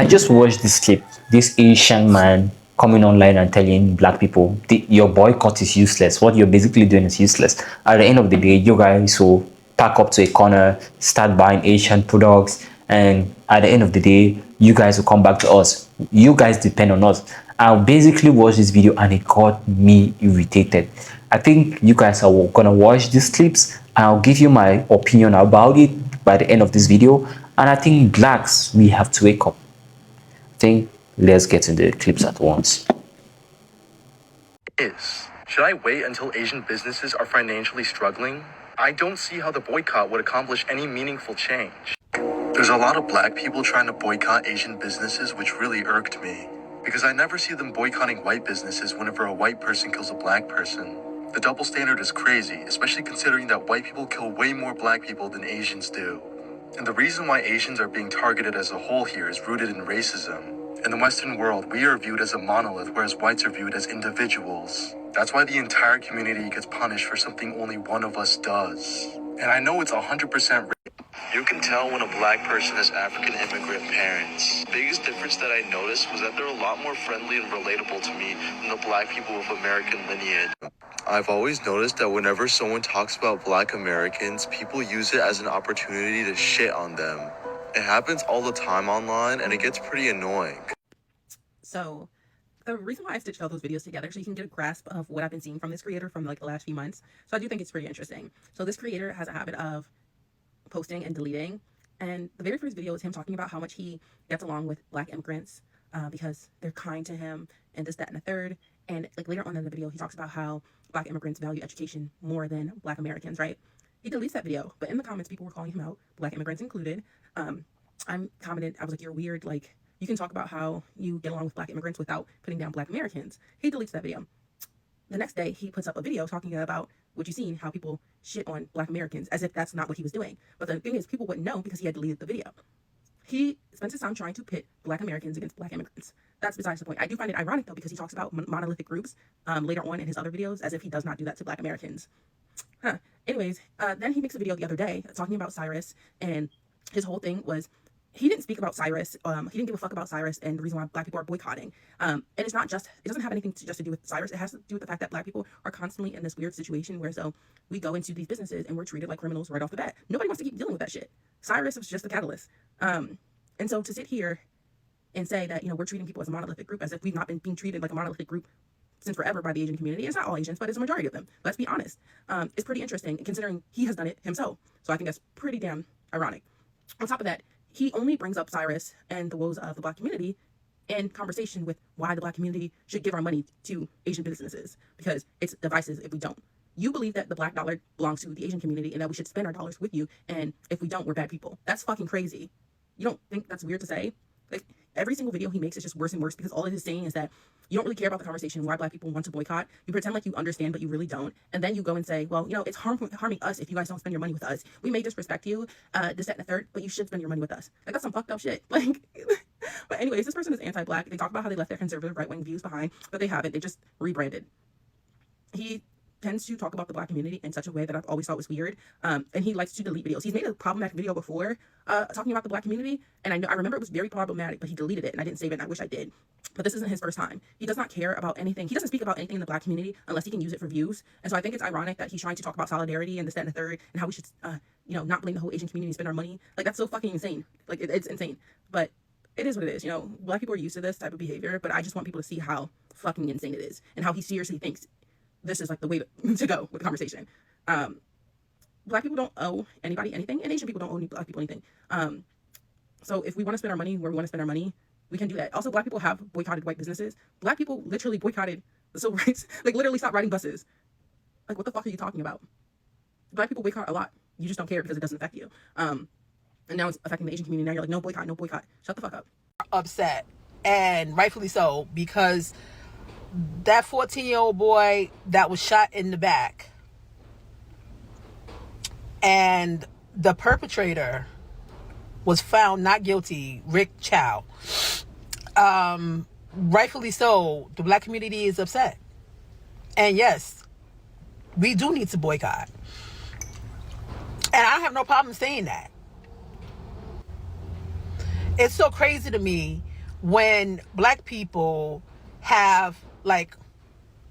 I just watched this clip, this Asian man coming online and telling black people, your boycott is useless. What you're basically doing is useless. At the end of the day, you guys will pack up to a corner, start buying Asian products, and at the end of the day, you guys will come back to us. You guys depend on us. I basically watched this video and it got me irritated. I think you guys are gonna watch these clips. I'll give you my opinion about it by the end of this video. And I think blacks, we have to wake up. Let's get into the clips at once. Should I wait until Asian businesses are financially struggling? I don't see how the boycott would accomplish any meaningful change. There's a lot of black people trying to boycott Asian businesses, which really irked me. Because I never see them boycotting white businesses whenever a white person kills a black person. The double standard is crazy, especially considering that white people kill way more black people than Asians do. And the reason why Asians are being targeted as a whole here is rooted in racism. In the Western world, we are viewed as a monolith, whereas whites are viewed as individuals. That's why the entire community gets punished for something only one of us does. And I know it's 100%. You can tell when a black person has African immigrant parents. The biggest difference that I noticed was that they're a lot more friendly and relatable to me than the black people with American lineage. I've always noticed that whenever someone talks about black Americans, people use it as an opportunity to shit on them. It happens all the time online, and it gets pretty annoying. So the reason why I stitched all those videos together so you can get a grasp of what I've been seeing from this creator from like the last few months. So I do think it's pretty interesting. So this creator has a habit of posting and deleting, and the very first video is him talking about how much he gets along with black immigrants because they're kind to him and this, that, and the third. And like later on in the video, he talks about how black immigrants value education more than black Americans, right? He deletes that video, but in the comments, people were calling him out, black immigrants included. I commented, I was like, you're weird. Like, you can talk about how you get along with black immigrants without putting down black Americans. He deletes that video. The next day, he puts up a video talking about what you've seen, how people shit on black Americans, as if that's not what he was doing. But the thing is, people wouldn't know because he had deleted the video. He spends his time trying to pit black Americans against black immigrants. That's besides the point. I do find it ironic, though, because he talks about monolithic groups later on in his other videos, as if he does not do that to black Americans. Anyways, then he makes a video the other day talking about Cyrus, and his whole thing was he didn't speak about Cyrus. He didn't give a fuck about Cyrus and the reason why black people are boycotting. And it's not just, it doesn't have anything just to do with Cyrus. It has to do with the fact that black people are constantly in this weird situation where so we go into these businesses and we're treated like criminals right off the bat. Nobody wants to keep dealing with that shit. Cyrus was just the catalyst. And so to sit here and say that, you know, we're treating people as a monolithic group as if we've not been being treated like a monolithic group since forever by the Asian community. It's not all Asians, but it's a majority of them. Let's be honest. It's pretty interesting considering he has done it himself. So I think that's pretty damn ironic. On top of that, he only brings up Cyrus and the woes of the black community in conversation with why the black community should give our money to Asian businesses, because it's divisive if we don't. You believe that the black dollar belongs to the Asian community and that we should spend our dollars with you, and if we don't, we're bad people. That's fucking crazy. You don't think that's weird to say? Like, every single video he makes is just worse and worse because all it is saying is that you don't really care about the conversation why black people want to boycott. You pretend like you understand, but you really don't. And then you go and say, well, you know, it's harming us if you guys don't spend your money with us. We may disrespect you, this, that, and the third, but you should spend your money with us. Like, that's some fucked up shit. Like, but anyways, this person is anti-black. They talk about how they left their conservative right-wing views behind, but they haven't. They just rebranded. He tends to talk about the black community in such a way that I've always thought was weird. And he likes to delete videos. He's made a problematic video before talking about the black community. And I remember it was very problematic, but he deleted it and I didn't save it and I wish I did. But this isn't his first time. He does not care about anything. He doesn't speak about anything in the black community unless he can use it for views. And so I think it's ironic that he's trying to talk about solidarity and this, that, and the third, and how we should, you know, not blame the whole Asian community and spend our money. Like, that's so fucking insane. Like, it's insane. But it is what it is. You know, black people are used to this type of behavior, but I just want people to see how fucking insane it is and how he seriously thinks this is like the way to go with the conversation. Black people don't owe anybody anything, and Asian people don't owe black people anything. So if we want to spend our money where we want to spend our money, we can do that. Also, black people have boycotted white businesses. Black people literally boycotted the civil rights, like literally stopped riding buses. Like, what the fuck are you talking about? Black people boycott a lot. You just don't care because it doesn't affect you. And now it's affecting the Asian community. Now you're like, no boycott, no boycott. Shut the fuck up. Upset, and rightfully so, because that 14-year-old boy that was shot in the back, and the perpetrator was found not guilty, Rick Chow. Rightfully so, the black community is upset. And yes, we do need to boycott. And I have no problem saying that. It's so crazy to me when black people have, like,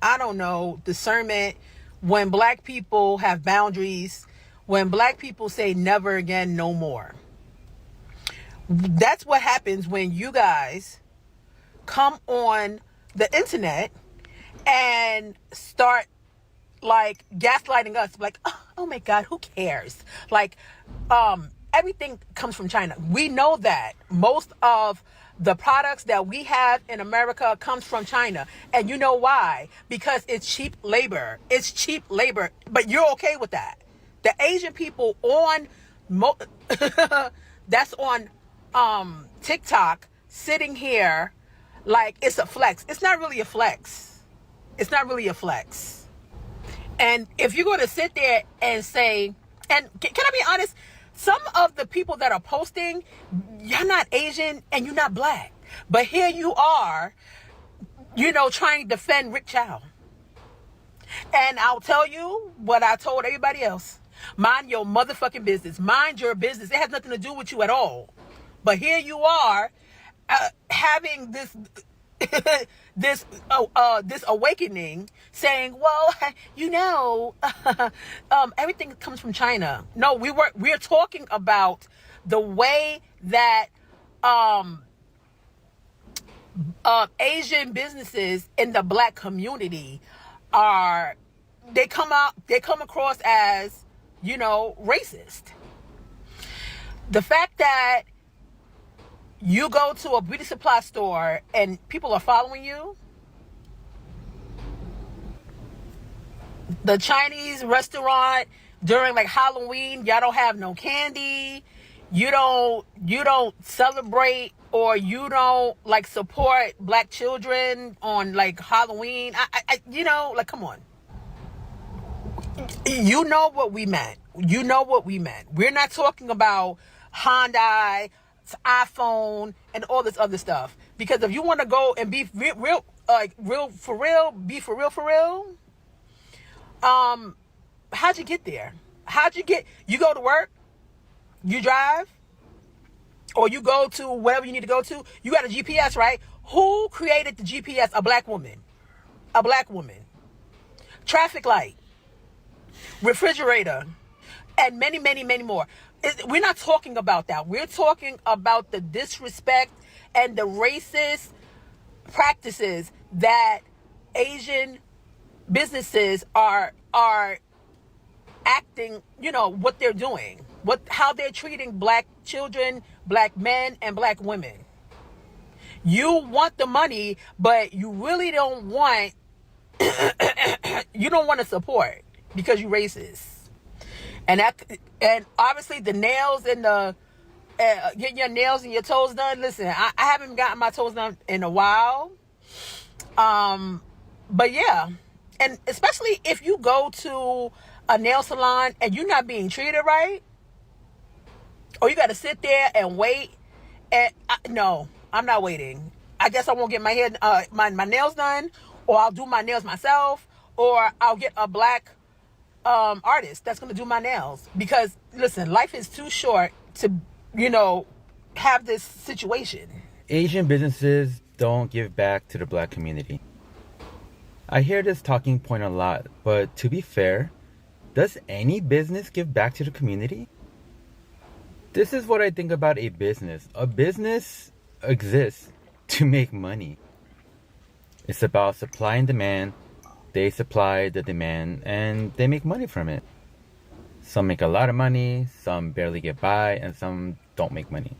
I don't know, discernment, when black people have boundaries, when black people say never again, no more. That's what happens when you guys come on the internet and start like gaslighting us, like, oh my god, who cares, like, everything comes from China. We know that most of the products that we have in America comes from China, and you know why? Because it's cheap labor. It's cheap labor, but you're okay with that. The Asian people on that's on TikTok sitting here like it's a flex. It's not really a flex. It's not really a flex. And if you're going to sit there and say, and can I be honest, some of the people that are posting, you're not Asian and you're not black, but here you are, trying to defend Rick Chow. And I'll tell you what I told everybody else. Mind your motherfucking business. Mind your business. It has nothing to do with you at all. But here you are, having this this awakening, saying, well, everything comes from China. No, we're talking about the way that Asian businesses in the black community they come across as, racist. The fact that you go to a beauty supply store and people are following you. The Chinese restaurant during like Halloween, y'all don't have no candy. You don't celebrate, or you don't like support black children on like Halloween. Like, come on. You know what we meant. We're not talking about Hyundai, iPhone, and all this other stuff. Because if you want to go and be real for real, how'd you get there? You go to work, you drive, or you go to wherever you need to go to. You got a GPS, right? Who created the GPS? A black woman. Traffic light, refrigerator, and many, many, many more. We're not talking about that. We're talking about the disrespect and the racist practices that Asian businesses are acting, what they're doing, how they're treating black children, black men, and black women. You want the money, but you really don't want to support because you're racist. And obviously the nails and the getting your nails and your toes done. Listen, I haven't gotten my toes done in a while. But yeah, and especially if you go to a nail salon and you're not being treated right, or you got to sit there and wait. And no, I'm not waiting. I guess I won't get my hair, my nails done, or I'll do my nails myself, or I'll get a black artist that's going to do my nails. Because listen, life is too short to, have this situation. Asian businesses don't give back to the black community. I hear this talking point a lot, but to be fair, does any business give back to the community? This is what I think about a business. A business exists to make money. It's about supply and demand. They supply the demand and they make money from it. Some make a lot of money, some barely get by, and some don't make money.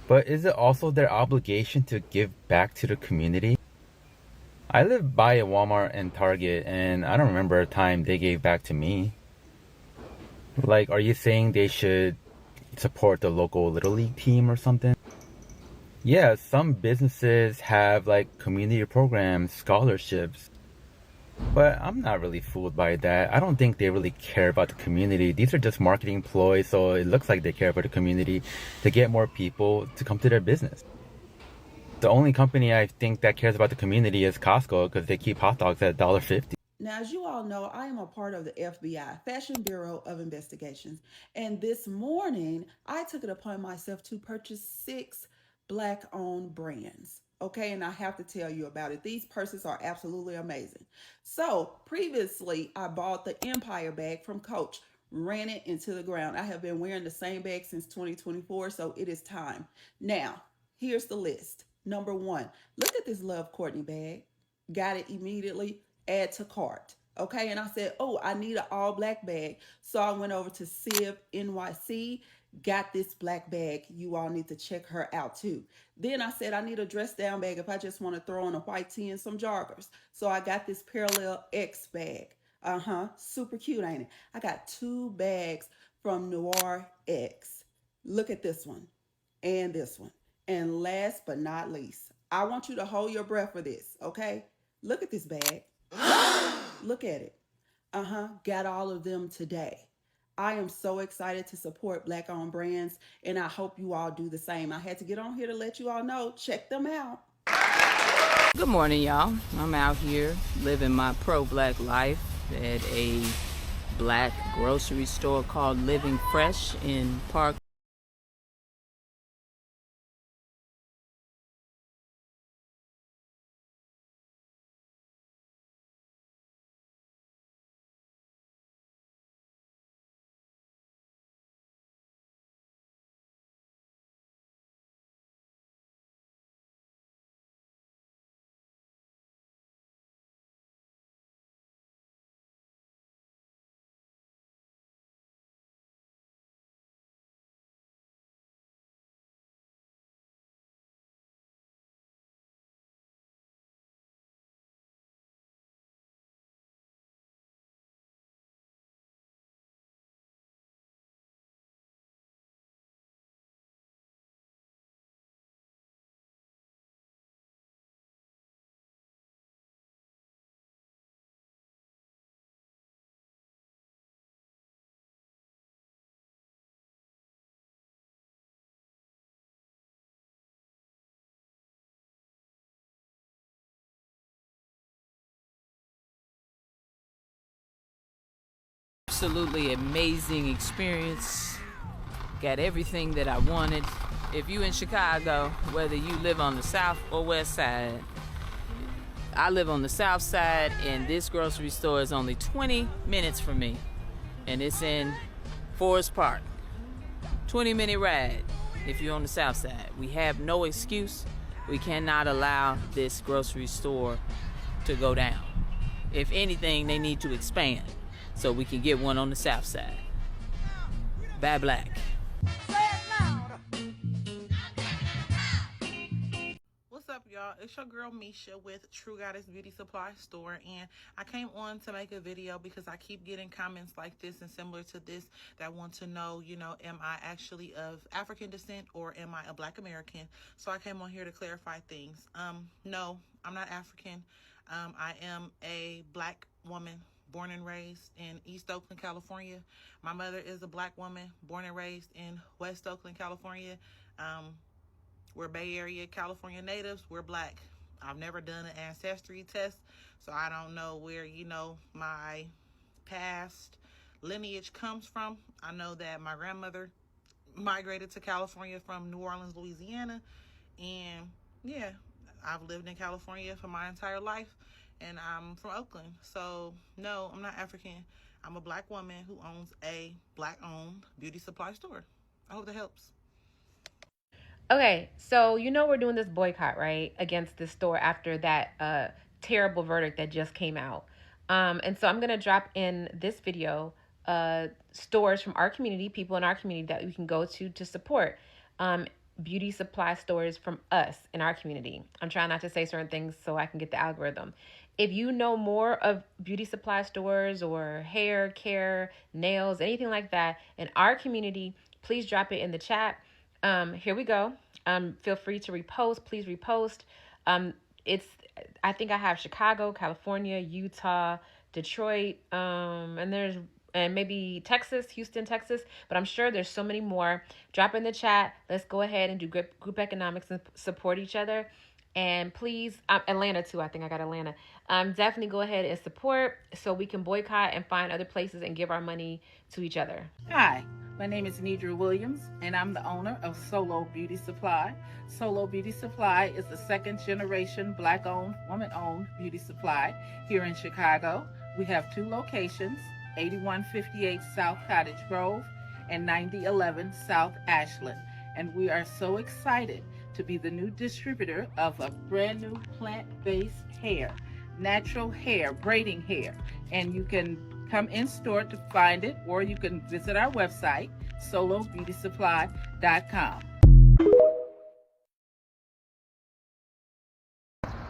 But is it also their obligation to give back to the community? I live by a Walmart and Target, and I don't remember a time they gave back to me. Like, are you saying they should support the local Little League team or something? Yeah, some businesses have like community programs, scholarships. But I'm not really fooled by that. I don't think they really care about the community. These are just marketing ploys, so it looks like they care about the community to get more people to come to their business. The only company I think that cares about the community is Costco, because they keep hot dogs at $1.50. Now, as you all know, I am a part of the FBI, Fashion Bureau of Investigations. And this morning, I took it upon myself to purchase 6 Black-owned brands. Okay, and I have to tell you about it. These purses are absolutely amazing. So previously, I bought the Empire bag from Coach, ran it into the ground. I have been wearing the same bag since 2024, so it is time. Now, here's the list. Number one, look at this Love Courtney bag. Got it immediately. Add to cart. Okay, and I said, oh, I need an all black bag. So I went over to Civ NYC, got this black bag. You all need to check her out too. Then I said, I need a dress down bag if I just want to throw on a white tee and some joggers. So I got this Parallel X bag. Super cute, ain't it? I got 2 bags from Noir X. Look at this one and this one. And last but not least, I want you to hold your breath for this, okay? Look at this bag. Look at it. Got all of them today. I am so excited to support Black owned brands, and I hope you all do the same. I had to get on here to let you all know. Check them out. Good morning, y'all. I'm out here living my pro-black life at a black grocery store called Living Fresh in Park. Absolutely amazing experience. Got everything that I wanted. If you in Chicago, whether you live on the south or west side, I live on the south side, and this grocery store is only 20 minutes from me, and it's in Forest Park. 20-minute ride if you're on the south side. We have no excuse. We cannot allow this grocery store to go down. If anything, they need to expand so we can get one on the south side. Bye, Black. What's up, y'all? It's your girl Misha with True Goddess Beauty Supply Store, and I came on to make a video because I keep getting comments like this and similar to this that want to know, am I actually of African descent or am I a Black American? So I came on here to clarify things. No, I'm not African. I am a Black woman born and raised in East Oakland, California. My mother is a Black woman born and raised in West Oakland, California. We're Bay Area, California natives. We're Black. I've never done an ancestry test, so I don't know where, my past lineage comes from. I know that my grandmother migrated to California from New Orleans, Louisiana, and yeah, I've lived in California for my entire life, and I'm from Oakland. So no, I'm not African. I'm a Black woman who owns a Black-owned beauty supply store. I hope that helps. Okay, so we're doing this boycott, right, against this store after that terrible verdict that just came out. And so I'm gonna drop in this video stores from our community, people in our community that we can go to support beauty supply stores from us in our community. I'm trying not to say certain things so I can get the algorithm. If you know more of beauty supply stores or hair care, nails, anything like that in our community, please drop it in the chat. Here we go. Feel free to repost. Please repost. It's I think I have Chicago, California, Utah, Detroit, and maybe Texas, Houston, Texas. But I'm sure there's so many more. Drop in the chat. Let's go ahead and do group economics and support each other. And please, Atlanta too. I think I got Atlanta. Definitely go ahead and support so we can boycott and find other places and give our money to each other. Hi, my name is Nidra Williams, and I'm the owner of Solo Beauty Supply. Solo Beauty Supply is the second generation Black-owned, woman-owned beauty supply here in Chicago. We have 2 locations, 8158 South Cottage Grove and 9011 South Ashland. And we are so excited to be the new distributor of a brand new plant-based hair, natural hair, braiding hair. And you can come in store to find it, or you can visit our website, solobeautysupply.com.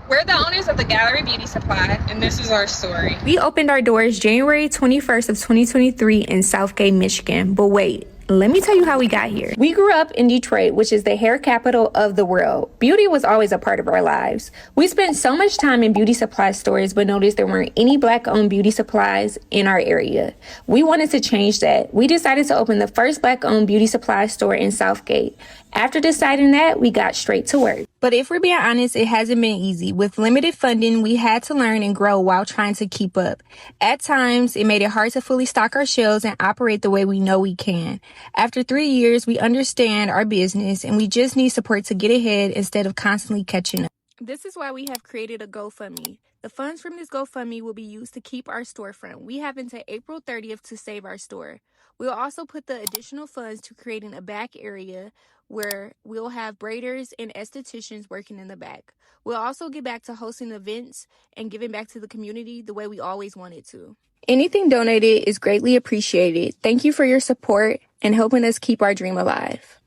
We're the owners of the Gallery Beauty Supply, and this is our story. We opened our doors January 21st of 2023 in Southgate, Michigan. But wait, let me tell you how we got here. We grew up in Detroit, which is the hair capital of the world. Beauty was always a part of our lives. We spent so much time in beauty supply stores, but noticed there weren't any Black-owned beauty supplies in our area. We wanted to change that. We decided to open the first Black-owned beauty supply store in Southgate. After deciding that, we got straight to work. But if we're being honest, it hasn't been easy. With limited funding, we had to learn and grow while trying to keep up. At times, it made it hard to fully stock our shelves and operate the way we know we can. After 3 years, we understand our business and we just need support to get ahead instead of constantly catching up. This is why we have created a GoFundMe. The funds from this GoFundMe will be used to keep our storefront. We have until April 30th to save our store. We'll also put the additional funds to creating a back area where we'll have braiders and estheticians working in the back. We'll also get back to hosting events and giving back to the community the way we always wanted to. Anything donated is greatly appreciated. Thank you for your support and helping us keep our dream alive.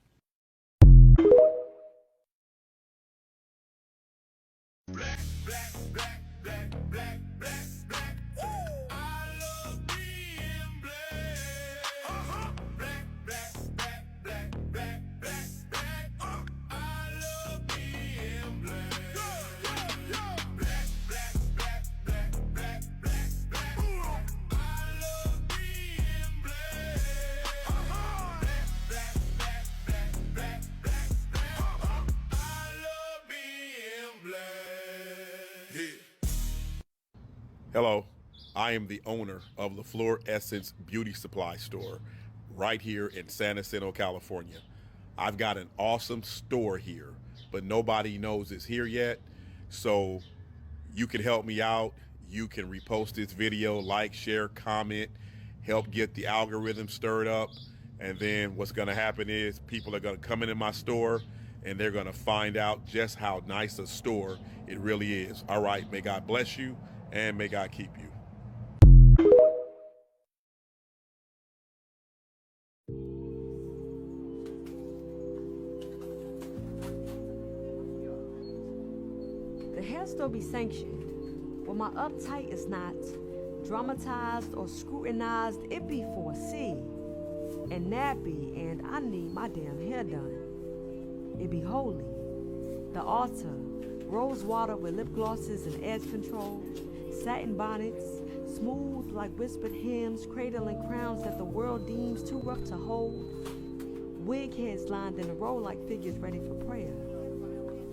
Hello, I am the owner of the Floor Essence Beauty Supply Store right here in San Jacinto, California. I've got an awesome store here, but nobody knows it's here yet. So you can help me out. You can repost this video, like, share, comment, help get the algorithm stirred up. And then what's gonna happen is people are gonna come into my store and they're gonna find out just how nice a store it really is. All right, may God bless you. And may God keep you. The hair store be sanctioned. When my uptight is not dramatized or scrutinized, it be for a C and nappy, and I need my damn hair done. It be holy. The altar, rose water with lip glosses and edge control. Satin bonnets, smooth like whispered hymns, cradling crowns that the world deems too rough to hold. Wig heads lined in a row like figures ready for prayer.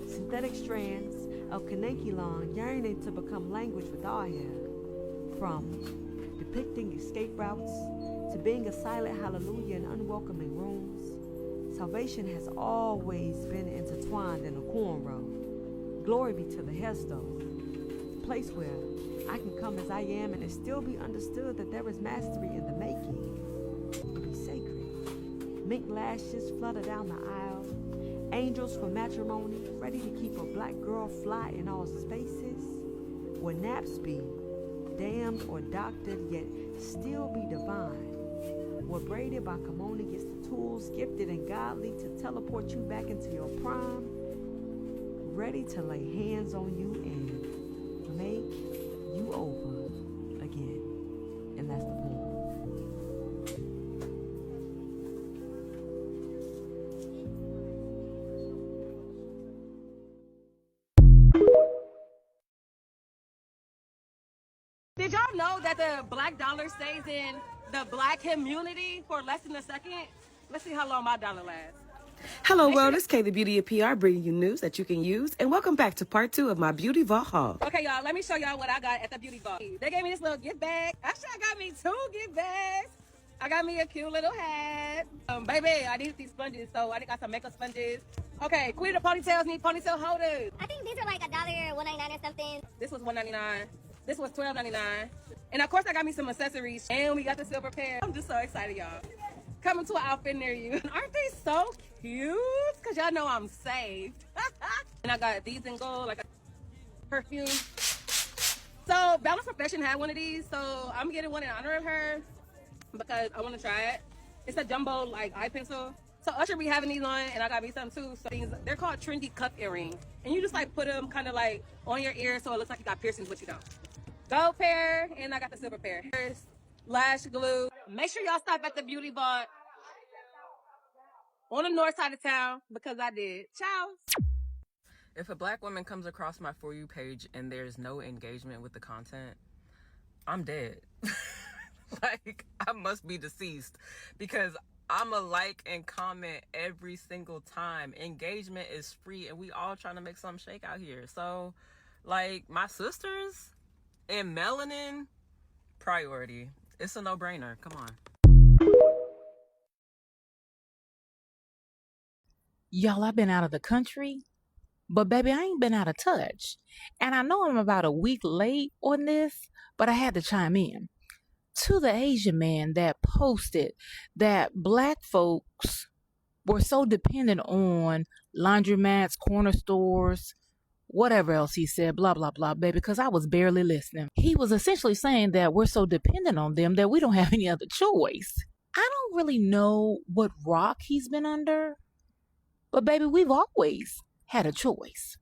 Synthetic strands of Kanekilan yearning to become language with our hair. From depicting escape routes to being a silent hallelujah in unwelcoming rooms, salvation has always been intertwined in a cornrow. Glory be to the hair store, a place where I can come as I am and it still be understood that there is mastery in the making. It be sacred. Mink lashes flutter down the aisle. Angels for matrimony, ready to keep a black girl fly in all spaces. Where naps be damned or doctored, yet still be divine. Where braided by kimono gets the tools gifted and godly to teleport you back into your prime. Ready to lay hands on you and make you over again. And that's the point. Did y'all know that the black dollar stays in the black community for less than a second? Let's see how long my dollar lasts. Hello world, it's Kay the Beauty of PR bringing you news that you can use, and welcome back to part 2 of my Beauty Vault haul. Okay, y'all, let me show y'all what I got at the beauty vault. They gave me this little gift bag. Actually, I got me 2 gift bags. I got me a cute little hat. Baby, I need these sponges, so I got some makeup sponges. Okay, Queen of Ponytails need ponytail holders. I think these are like $1 or $1.99 or something. This was $1.99. This was $12.99. And of course, I got me some accessories. And we got the silver pair. I'm just so excited, y'all. Coming to an outfit near you. Aren't they so cute? Because y'all know I'm saved. And I got these in gold, like a perfume. So Balance Profession had one of these, so I'm getting one in honor of her because I want to try it. It's a jumbo like eye pencil. So Usher be having these on, and I got me some too. So they're called trendy cuff earrings, and you just like put them kind of like on your ear, so it looks like you got piercings, but you don't. Gold pair, and I got the silver pair. Here's lash glue. Make sure y'all stop at the Beauty Vault on the north side of town because I did. Ciao. If a black woman comes across my For You page and there's no engagement with the content, I'm dead. Like, I must be deceased because I'm a like and comment every single time. Engagement is free and we all trying to make something shake out here. So, like, my sisters and melanin, priority. It's a no-brainer. Come on. Y'all, I've been out of the country, but baby, I ain't been out of touch. And I know I'm about a week late on this, but I had to chime in. To the Asian man that posted that black folks were so dependent on laundromats, corner stores, whatever else he said, blah, blah, blah, baby, because I was barely listening. He was essentially saying that we're so dependent on them that we don't have any other choice. I don't really know what rock he's been under, but baby, we've always had a choice.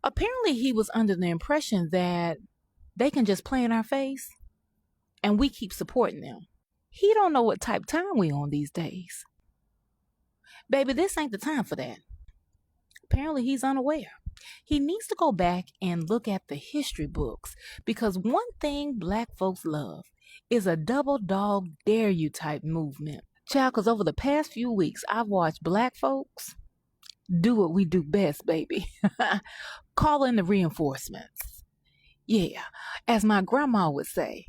Apparently, he was under the impression that they can just play in our face and we keep supporting them. He don't know what type of time we on these days. Baby, this ain't the time for that. Apparently, he's unaware. He needs to go back and look at the history books because one thing black folks love is a double dog dare you type movement. Child, because over the past few weeks, I've watched black folks do what we do best, baby. Call in the reinforcements. Yeah, as my grandma would say,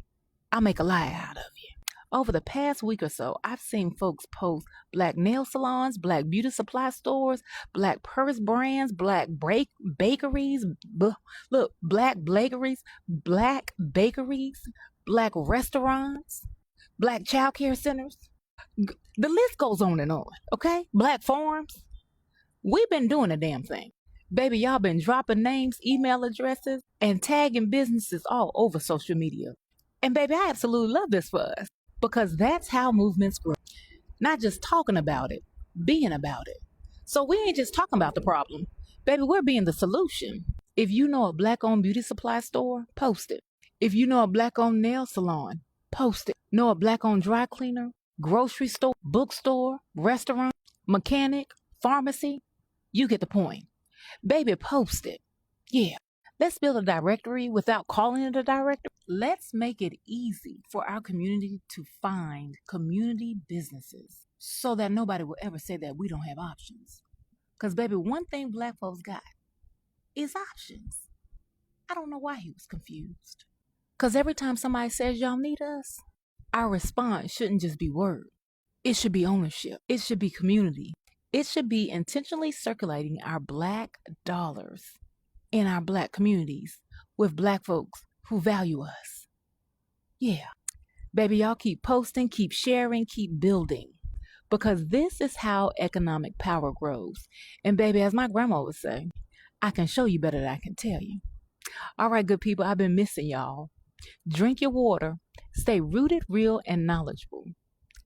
I'll make a lie out of you. Over the past week or so, I've seen folks post black nail salons, black beauty supply stores, black purse brands, black bakeries, black bakeries, black restaurants, black childcare centers. The list goes on and on, okay? Black farms. We've been doing a damn thing. Baby, y'all been dropping names, email addresses, and tagging businesses all over social media. And baby, I absolutely love this for us because that's how movements grow. Not just talking about it, being about it. So we ain't just talking about the problem. Baby, we're being the solution. If you know a black-owned beauty supply store, post it. If you know a black-owned nail salon, post it. Know a black-owned dry cleaner, grocery store, bookstore, restaurant, mechanic, pharmacy? You get the point. Baby, post it. Yeah. Let's build a directory without calling it a directory. Let's make it easy for our community to find community businesses so that nobody will ever say that we don't have options. Because, baby, one thing black folks got is options. I don't know why he was confused. Because every time somebody says y'all need us, our response shouldn't just be word. It should be ownership. It should be community. It should be intentionally circulating our black dollars in our black communities with black folks who value us. Yeah. Baby, y'all keep posting, keep sharing, keep building. Because this is how economic power grows. And baby, as my grandma would say, I can show you better than I can tell you. All right, good people, I've been missing y'all. Drink your water, stay rooted, real, and knowledgeable.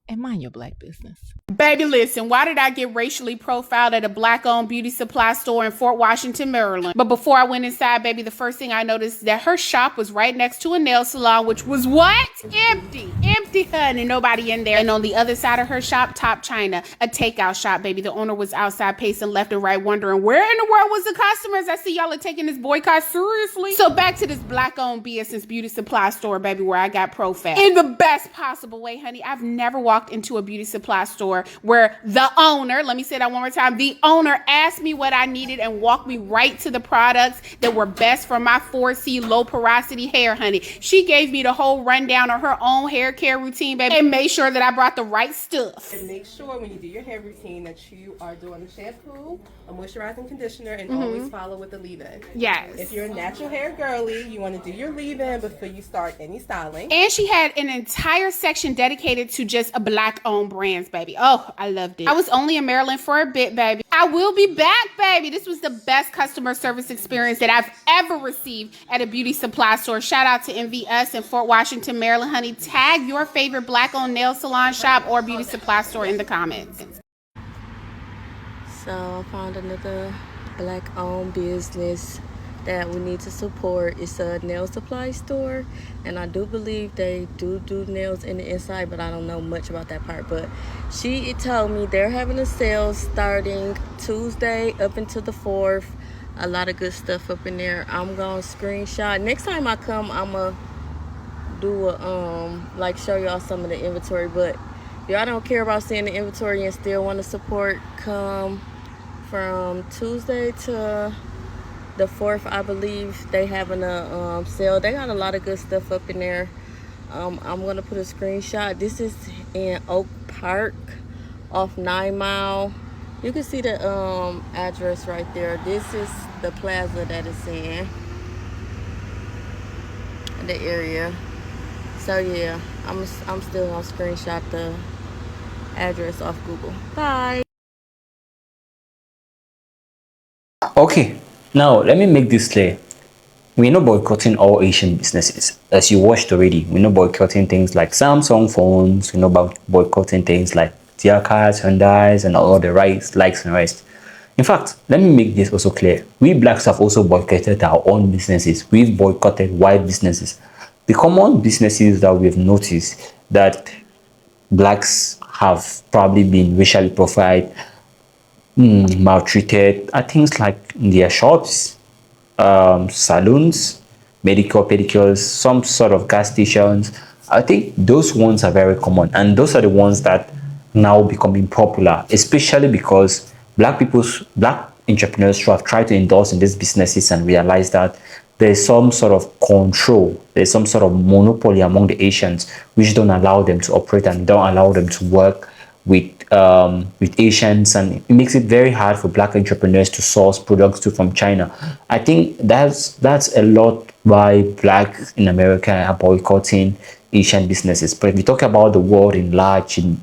And mind your black business. Baby, listen, why did I get racially profiled at a black-owned beauty supply store in Fort Washington, Maryland? But before I went inside, baby, the first thing I noticed is that her shop was right next to a nail salon, which was what? Empty, honey, nobody in there. And on the other side of her shop, Top China, a takeout shop, baby. The owner was outside pacing left and right, wondering where in the world was the customers? I see y'all are taking this boycott seriously. So back to this black-owned BS's beauty supply store, baby, where I got profiled. In the best possible way, honey. I've never walked walked into a beauty supply store where the owner, let me say that one more time, the owner asked me what I needed and walked me right to the products that were best for my 4C low porosity hair, honey. She gave me the whole rundown of her own hair care routine, baby, and made sure that I brought the right stuff. And make sure when you do your hair routine that you are doing the shampoo, a moisturizing conditioner, and always follow with the leave-in. Yes. If you're a natural hair girly, you want to do your leave-in before you start any styling. And she had an entire section dedicated to just a black-owned brands, baby. Oh, I loved it. I was only in Maryland for a bit, baby. I will be back, baby. This was the best customer service experience that I've ever received at a beauty supply store. Shout out to MVS in Fort Washington, Maryland, honey. Tag your favorite black-owned nail salon shop or beauty supply store in the comments. So I found another black-owned business that we need to support. It's a nail supply store, and I do believe they do nails in the inside, but I don't know much about that part. But she told me they're having a sale starting Tuesday up until the 4th. A lot of good stuff up in there. I'm gonna screenshot. Next time I come, I'm gonna do a like show y'all some of the inventory. But if y'all don't care about seeing the inventory and still want to support, come from Tuesday to the 4th, I believe. They having a sale. They got a lot of good stuff up in there. I'm gonna put a screenshot. This is in Oak Park off 9 Mile. You can see the address right there. This is the plaza that it's in, the area. So yeah, I'm still gonna screenshot the address off Google. Bye. Okay, now let me make this clear. We're not boycotting all Asian businesses. As you watched already, we're not boycotting things like Samsung phones. We're not boycotting things like Tia cars, Hyundais, and all the likes and rest. In fact, let me make this also clear. We blacks have also boycotted our own businesses. We've boycotted white businesses. The common businesses that we've noticed that blacks have probably been racially profiled, maltreated, are things like their shops, salons, medical pedicures, some sort of gas stations. I think those ones are very common, and those are the ones that now becoming popular, especially because black entrepreneurs who have tried to endorse in these businesses and realize that there's some sort of control, there's some sort of monopoly among the Asians, which don't allow them to operate and don't allow them to work with Asians, and it makes it very hard for black entrepreneurs to source products from China. I think that's a lot why blacks in America are boycotting Asian businesses. But if we talk about the world in large and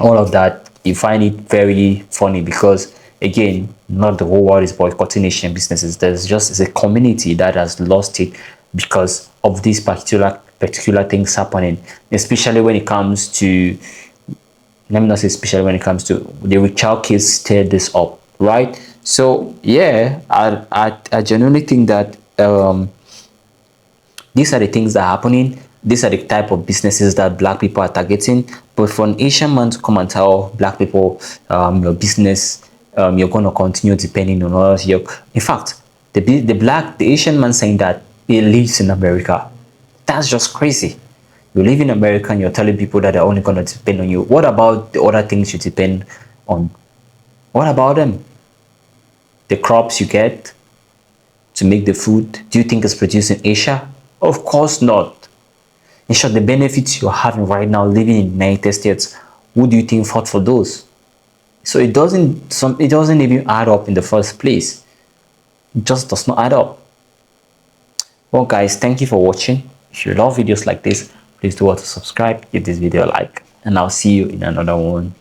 all of that, you find it very funny because, again, not the whole world is boycotting Asian businesses. There's just a community that has lost it because of these particular things happening, especially when it comes to, let me not say especially when it comes to the Richard case stirred this up, right? So yeah, I genuinely think that these are the things that are happening. These are the type of businesses that black people are targeting. But for an Asian man to come and tell black people your business, you're going to continue depending on us. In fact, the Asian man saying that he lives in America, that's just crazy. You live in America and you're telling people that they're only going to depend on you. What about the other things you depend on? What about them? The crops you get to make the food, do you think it's produced in Asia? Of course not. In short, the benefits you're having right now living in the United States, who do you think fought for those? So it doesn't even add up in the first place. It just does not add up. Well guys, thank you for watching. If you love videos like this, please do want to subscribe, give this video a like, and I'll see you in another one.